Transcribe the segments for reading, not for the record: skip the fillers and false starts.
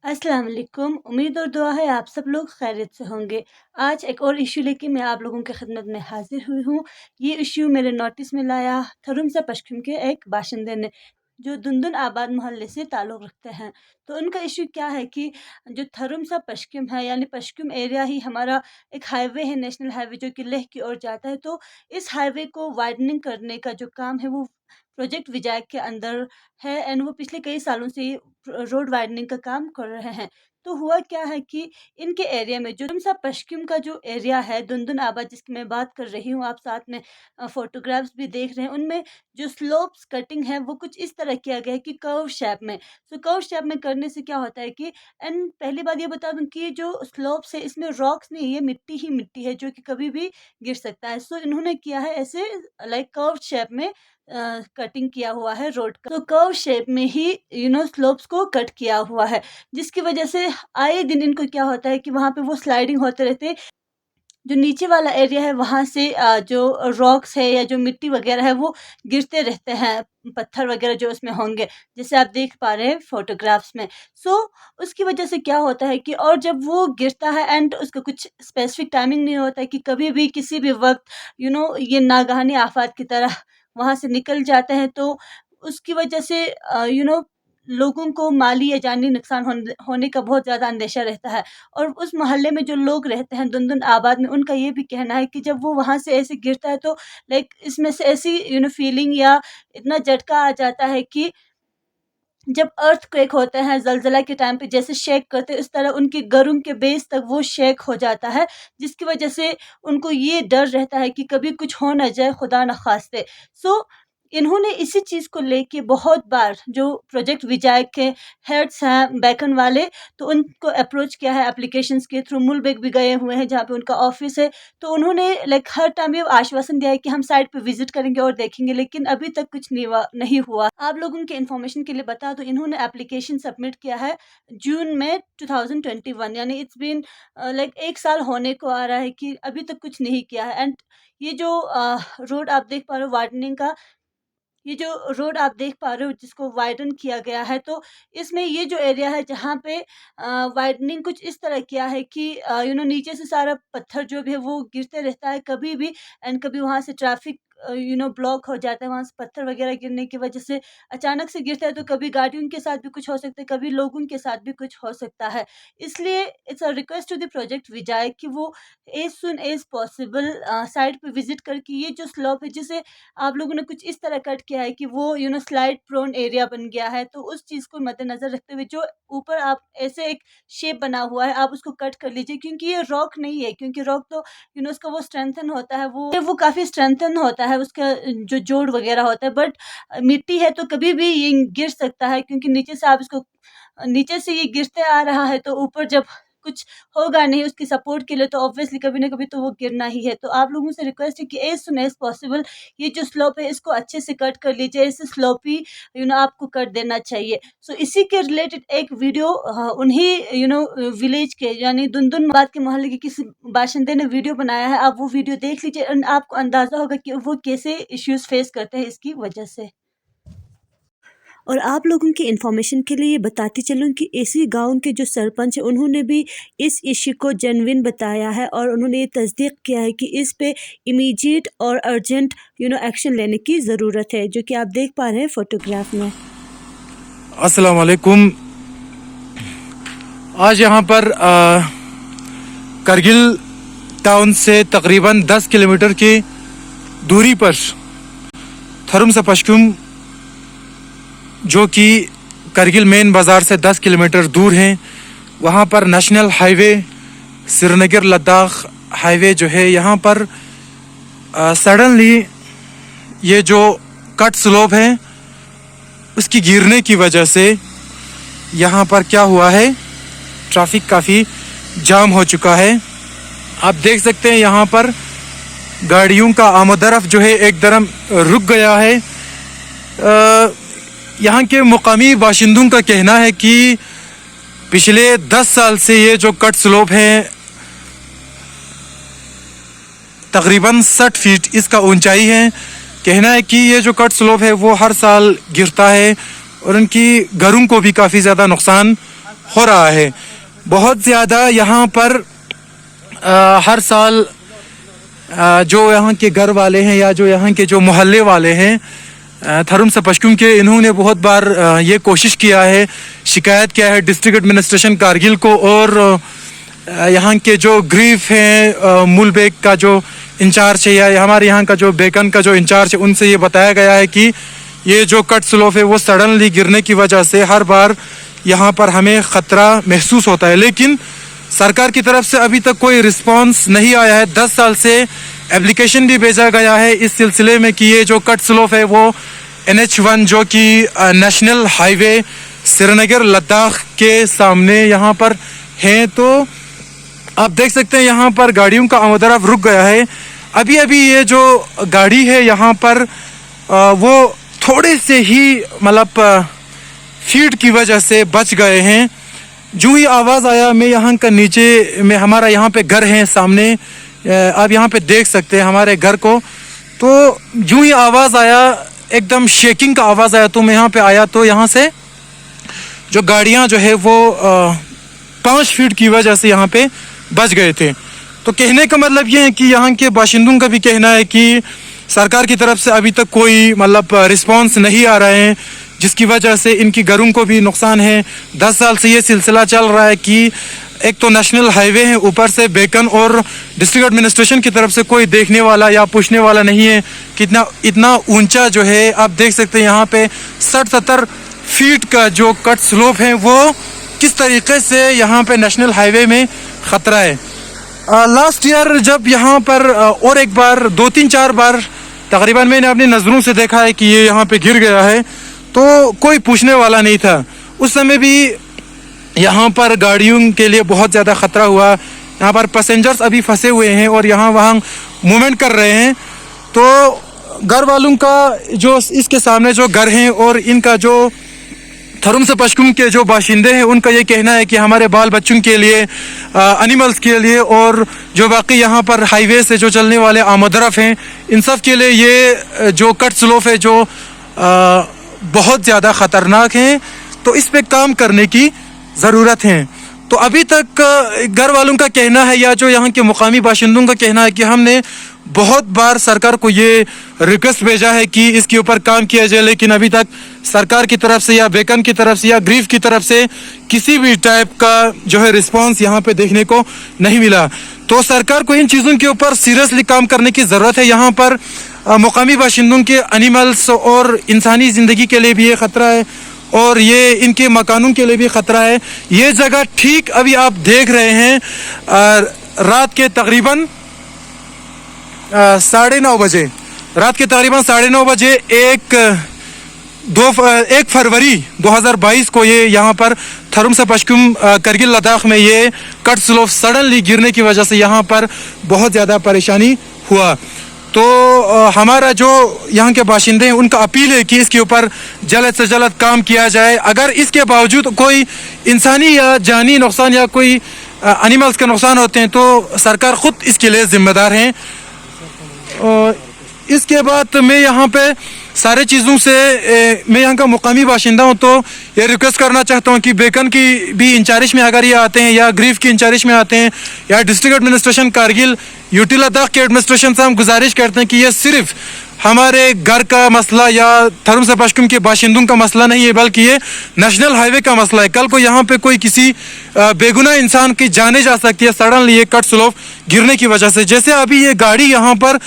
अस्सलाम वालेकुम। उम्मीद और दुआ है आप सब लोग खैरियत से होंगे। आज एक और इश्यू लेके मैं आप लोगों की खिदमत में हाज़िर हुई हूँ। ये इश्यू मेरे नोटिस में लाया थरुमसा पश्चिम के एक बाशिंदे ने, जो दुंदुन आबाद मोहल्ले से ताल्लुक़ रखते हैं। तो उनका इश्यू क्या है कि जो थरुमसा पश्चिम है, यानी पश्चिम एरिया ही हमारा एक हाईवे है, नेशनल हाईवे जो कि लेह की ओर जाता है। तो इस हाईवे को वाइडनिंग करने का जो काम है वो प्रोजेक्ट विजायक के अंदर है एंड वो पिछले कई सालों से ये रोड वाइडनिंग का काम कर रहे हैं। तो हुआ क्या है कि इनके एरिया में जो थरुमसा पश्चिम का जो एरिया है, दुंदुन आबाद जिसकी मैं बात कर रही हूँ, आप साथ में फ़ोटोग्राफ्स भी देख रहे हैं, उनमें जो स्लोप्स कटिंग है वो कुछ इस तरह किया गया है कि कर्व शेप में। सो कर्व शेप में करने से क्या होता है कि एंड पहली बात ये बता दूँ कि ये जो स्लोप्स है इसमें रॉक्स नहीं, ये मिट्टी ही मिट्टी है जो कि कभी भी गिर सकता है। सो इन्होंने किया है ऐसे लाइक कर्व शेप में कटिंग किया हुआ है रोड का। तो कर्व शेप में ही स्लोप्स को कट किया हुआ है, जिसकी वजह से आए दिन इनको क्या होता है कि वहाँ पे वो स्लाइडिंग होते रहते हैं। जो नीचे वाला एरिया है वहाँ से जो रॉक्स है या जो मिट्टी वगैरह है वो गिरते रहते हैं, पत्थर वगैरह जो उसमें होंगे, जैसे आप देख पा रहे हैं फ़ोटोग्राफ्स में। सो उसकी वजह से क्या होता है कि और जब वो गिरता है एंड उसका कुछ स्पेसिफ़िक टाइमिंग नहीं होता है कि कभी भी किसी भी वक़्त ये नागानी आफ़ात की तरह वहाँ से निकल जाते हैं, तो उसकी वजह से लोगों को माली या जानी नुकसान होने का बहुत ज़्यादा अंदेशा रहता है। और उस मोहल्ले में जो लोग रहते हैं दुंदुन आबाद में, उनका ये भी कहना है कि जब वो वहाँ से ऐसे गिरता है तो लाइक इसमें से ऐसी फीलिंग या इतना झटका आ जाता है कि जब अर्थक्वेक होते हैं, ज़लज़ला के टाइम पे जैसे शेक करते हैं, इस तरह उनके घरों के बेस तक वो शेक हो जाता है, जिसकी वजह से उनको ये डर रहता है कि कभी कुछ हो ना जाए, खुदा ना ख़ास्ते। सो इन्होंने इसी चीज़ को लेके बहुत बार जो प्रोजेक्ट विजायक के हेड्स हैं बैकन वाले, तो उनको अप्रोच किया है एप्लीकेशंस के थ्रू। मुलबेग भी गए हुए हैं जहाँ पे उनका ऑफ़िस है। तो उन्होंने लाइक हर टाइम ये आश्वासन दिया है कि हम साइट पे विज़िट करेंगे और देखेंगे, लेकिन अभी तक कुछ नहीं हुआ। आप लोगों की इन्फॉर्मेशन के लिए बता दूँ, इन्होंने एप्लीकेशन सबमिट किया है जून में 2021, यानी इट्स बीन लाइक 1 साल होने को आ रहा है कि अभी तक कुछ नहीं किया है। एंड ये जो रोड आप देख पा रहे हो वाइडनिंग का, ये जो रोड आप देख पा रहे हो जिसको वाइडन किया गया है, तो इसमें ये जो एरिया है जहाँ पे वाइडनिंग कुछ इस तरह किया है कि नीचे से सारा पत्थर जो भी है वो गिरते रहता है कभी भी, एंड कभी वहाँ से ट्रैफिक ब्लॉक हो जाता है, वहाँ से पत्थर वगैरह गिरने की वजह से अचानक से गिरता है, तो कभी गाड़ियों के साथ भी कुछ हो सकता है, कभी लोगों के साथ भी कुछ हो सकता है। इसलिए it's a request to the project विजायक कि वो as soon as possible site पे विज़िट करके ये जो स्लोप है जिसे आप लोगों ने कुछ इस तरह कट किया है कि वो स्लाइड प्रोन एरिया बन गया है, तो उस चीज़ को मद्देनज़र रखते हुए जो ऊपर आप ऐसे एक शेप बना हुआ है, आप उसको कट कर लीजिए, क्योंकि ये रॉक नहीं है, क्योंकि रॉक तो उसका वो स्ट्रेंथन होता है, वो काफ़ी स्ट्रेंथन होता है, उसका जो जोड़ वगैरह होता है, बट मिट्टी है तो कभी भी ये गिर सकता है, क्योंकि नीचे से ये गिरते आ रहा है, तो ऊपर जब कुछ होगा नहीं उसकी सपोर्ट के लिए, तो ऑब्वियसली कभी ना कभी तो वो गिरना ही है। तो आप लोगों से रिक्वेस्ट है कि एज़ सून एज़ पॉसिबल ये जो स्लोप है इसको अच्छे से कट कर लीजिए, इसे स्लोपी आपको कर देना चाहिए। सो इसी के रिलेटेड एक वीडियो उन्हीं विलेज के यानी दुंदुन के मोहल्ले के किसी बाशिंदे ने वीडियो बनाया है। आप वो वीडियो देख लीजिए एंड आपको अंदाज़ा होगा कि वो कैसे इश्यूज़ फेस करते हैं इसकी वजह से। और आप लोगों की इन्फॉर्मेशन के लिए ये बताती चलूँ कि इसी गाँव के जो सरपंच हैं उन्होंने भी इस इश्यू को जेन्युइन बताया है और उन्होंने ये तस्दीक किया है कि इस पे इमीडिएट और अर्जेंट एक्शन लेने की ज़रूरत है, जो कि आप देख पा रहे हैं फ़ोटोग्राफ में। अस्सलाम वालेकुम। आज यहाँ पर करगिल टाउन से तकरीबन 10 किलोमीटर की दूरी पर थरुमसा पश्चिम, जो कि करगिल मेन बाज़ार से 10 किलोमीटर दूर हैं, वहाँ पर national highway Srinagar Ladakh highway जो है, यहाँ पर सडनली ये जो कट स्लोप है उसकी गिरने की वजह से यहाँ पर क्या हुआ है, ट्रैफिक काफ़ी जाम हो चुका है। आप देख सकते हैं यहाँ पर गाड़ियों का आमदरफ जो है एकदम रुक गया है। यहाँ के मुकामी बाशिंदों का कहना है कि पिछले 10 साल से ये जो कट स्लोप है तकरीबन 60 फीट इसका ऊंचाई है। कहना है कि ये जो कट स्लोप है वो हर साल गिरता है और उनकी घरों को भी काफ़ी ज़्यादा नुकसान हो रहा है। बहुत ज़्यादा यहाँ पर हर साल जो यहाँ के घर वाले हैं या जो यहाँ के जो मोहल्ले वाले हैं थरुम से पश्चिम के, इन्होंने बहुत बार ये कोशिश किया है, शिकायत किया है डिस्ट्रिक्ट एडमिनिस्ट्रेशन कारगिल को, और यहाँ के जो ग्रीफ हैं मूलबेग का जो इंचार्ज है या हमारे यहाँ का जो बेकन का जो इंचार्ज है, उनसे ये बताया गया है कि ये जो कट स्लोप है वो सडनली गिरने की वजह से हर बार यहाँ पर हमें ख़तरा महसूस होता है। लेकिन सरकार की तरफ से अभी तक कोई रिस्पांस नहीं आया है। 10 साल से एप्लीकेशन भी भेजा गया है इस सिलसिले में कि ये जो कट स्लोप है वो NH1 जो कि नेशनल हाईवे श्रीनगर लद्दाख के सामने यहाँ पर है। तो आप देख सकते हैं यहाँ पर गाड़ियों का आमद-ओ-रफ्त रुक गया है। अभी अभी ये जो गाड़ी है यहाँ पर वो थोड़े से ही मतलब फीट की वजह से बच गए हैं। जो ही आवाज़ आया, मैं यहाँ का नीचे में हमारा यहाँ पे घर है सामने, आप यहाँ पे देख सकते हैं हमारे घर को। तो जो ही आवाज़ आया, एकदम शेकिंग का आवाज़ आया, तो मैं यहाँ पे आया तो यहाँ से जो गाड़ियाँ जो है वो 5 फीट की वजह से यहाँ पे बच गए थे। तो कहने का मतलब ये है कि यहाँ के बाशिंदों का भी कहना है कि सरकार की तरफ से अभी तक कोई मतलब रिस्पांस नहीं आ रहे हैं, जिसकी वजह से इनकी घरों को भी नुकसान है। 10 साल से ये सिलसिला चल रहा है कि एक तो नेशनल हाईवे है, ऊपर से बेकन, और डिस्ट्रिक्ट एडमिनिस्ट्रेशन की तरफ से कोई देखने वाला या पूछने वाला नहीं है कितना इतना ऊंचा जो है। आप देख सकते हैं यहाँ पे 60-70 फीट का जो कट स्लोप है वो किस तरीके से यहाँ पे नेशनल हाईवे में ख़तरा है। लास्ट ईयर जब यहाँ पर और एक बार 2-3-4 बार तकरीबन मैंने अपनी नज़रों से देखा है कि ये यहाँ पे गिर गया है, तो कोई पूछने वाला नहीं था। उस समय भी यहाँ पर गाड़ियों के लिए बहुत ज़्यादा ख़तरा हुआ। यहाँ पर पैसेंजर्स अभी फंसे हुए हैं और यहाँ वहाँ मूवमेंट कर रहे हैं। तो घर वालों का जो इसके सामने जो घर हैं और इनका जो थरुम से पश्चिम के जो बाशिंदे हैं, उनका ये कहना है कि हमारे बाल बच्चों के लिए, एनिमल्स के लिए, और जो बाकी यहाँ पर हाईवे से जो चलने वाले आमद-ओ-रफ्त हैं, इन सब के लिए ये जो कट स्लोप है जो बहुत ज़्यादा ख़तरनाक है। तो इस पे काम करने की ज़रूरत है। तो अभी तक घर वालों का कहना है या जो यहाँ के मुकामी बाशिंदों का कहना है कि हमने बहुत बार सरकार को ये रिक्वेस्ट भेजा है कि इसके ऊपर काम किया जाए, लेकिन अभी तक सरकार की तरफ से या बेकन की तरफ से या ग्रीफ की तरफ से किसी भी टाइप का जो है रिस्पांस यहाँ पे देखने को नहीं मिला। तो सरकार को इन चीज़ों के ऊपर सीरियसली काम करने की ज़रूरत है। यहाँ पर मुकामी बाशिंदों के एनिमल्स और इंसानी ज़िंदगी के लिए भी ये ख़तरा है, और ये इनके मकानों के लिए भी ख़तरा है। ये जगह ठीक अभी आप देख रहे हैं रात के तकरीबन 9:30 बजे, रात के तकरीबन 9:30 बजे 1 फरवरी 2022 को ये यहाँ पर थरुम से पश्चिम करगिल लद्दाख में ये कट स्लोप सडनली गिरने की वजह से यहाँ पर बहुत ज़्यादा परेशानी हुआ। तो हमारा जो यहाँ के बाशिंदे हैं उनका अपील है कि इसके ऊपर जल्द से जल्द काम किया जाए। अगर इसके बावजूद कोई इंसानी या जानी नुकसान या कोई एनिमल्स का नुकसान होते हैं तो सरकार ख़ुद इसके लिए ज़िम्मेदार हैं। इसके बाद मैं यहाँ पे सारे चीज़ों से मैं यहाँ का मुकामी बाशिंदा हूँ, तो ये रिक्वेस्ट करना चाहता हूँ कि बेकन की भी इंचार्ज में अगर ये आते हैं या ग्रीफ की इंचार्ज में आते हैं या district administration Kargil UT Ladakh के एडमिनिस्ट्रेशन से हम गुजारिश करते हैं कि ये सिर्फ हमारे घर का मसला या थरुम से पश्चिम के बाशिंदों का मसला नहीं है, बल्कि ये नेशनल हाईवे का मसला है। कल को यहाँ पे कोई किसी बेगुनाह इंसान की जाने जा सकती है सडनली ये कट स्लोप गिरने की वजह से। जैसे अभी ये गाड़ी यहाँ पर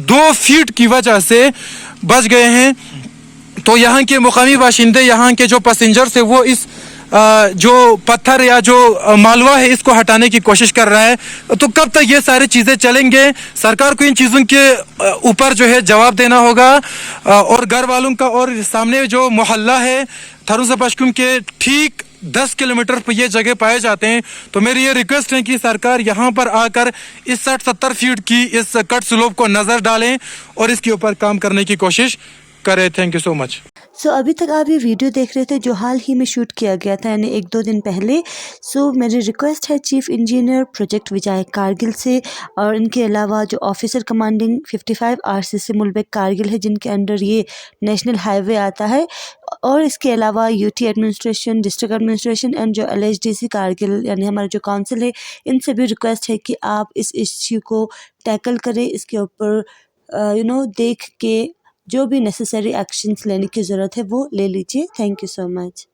2 फीट की वजह से बच गए हैं, तो यहाँ के मुकामी बाशिंदे, यहाँ के जो पैसेंजर्स है वो इस जो पत्थर या जो मालवा है इसको हटाने की कोशिश कर रहा है। तो कब तक ये सारी चीज़ें चलेंगे? सरकार को इन चीज़ों के ऊपर जो है जवाब देना होगा। और घर वालों का और सामने जो मोहल्ला है थरुम से पश्चिम के ठीक 10 किलोमीटर पर ये जगह पाए जाते हैं। तो मेरी ये रिक्वेस्ट है कि सरकार यहाँ पर आकर इस 60-70 फीट की इस कट स्लोप को नज़र डालें और इसके ऊपर काम करने की कोशिश करें। Thank you so much. So अभी तक आप ये वीडियो देख रहे थे जो हाल ही में शूट किया गया था, यानी 1-2 दिन पहले। सो मेरी रिक्वेस्ट है चीफ इंजीनियर प्रोजेक्ट विधायक कारगिल से, और इनके अलावा जो ऑफिसर कमांडिंग 55 RCC मुल्बेक कारगिल है, जिनके अंडर ये नेशनल हाईवे आता है, और इसके अलावा UT administration, district administration and जो LHDC कारगिल यानी हमारा जो काउंसिल है, इनसे भी रिक्वेस्ट है कि आप इस इश्यू को टैकल करें, इसके ऊपर देख के जो भी नेसेसरी एक्शंस लेने की ज़रूरत है वो ले लीजिए। Thank you so much.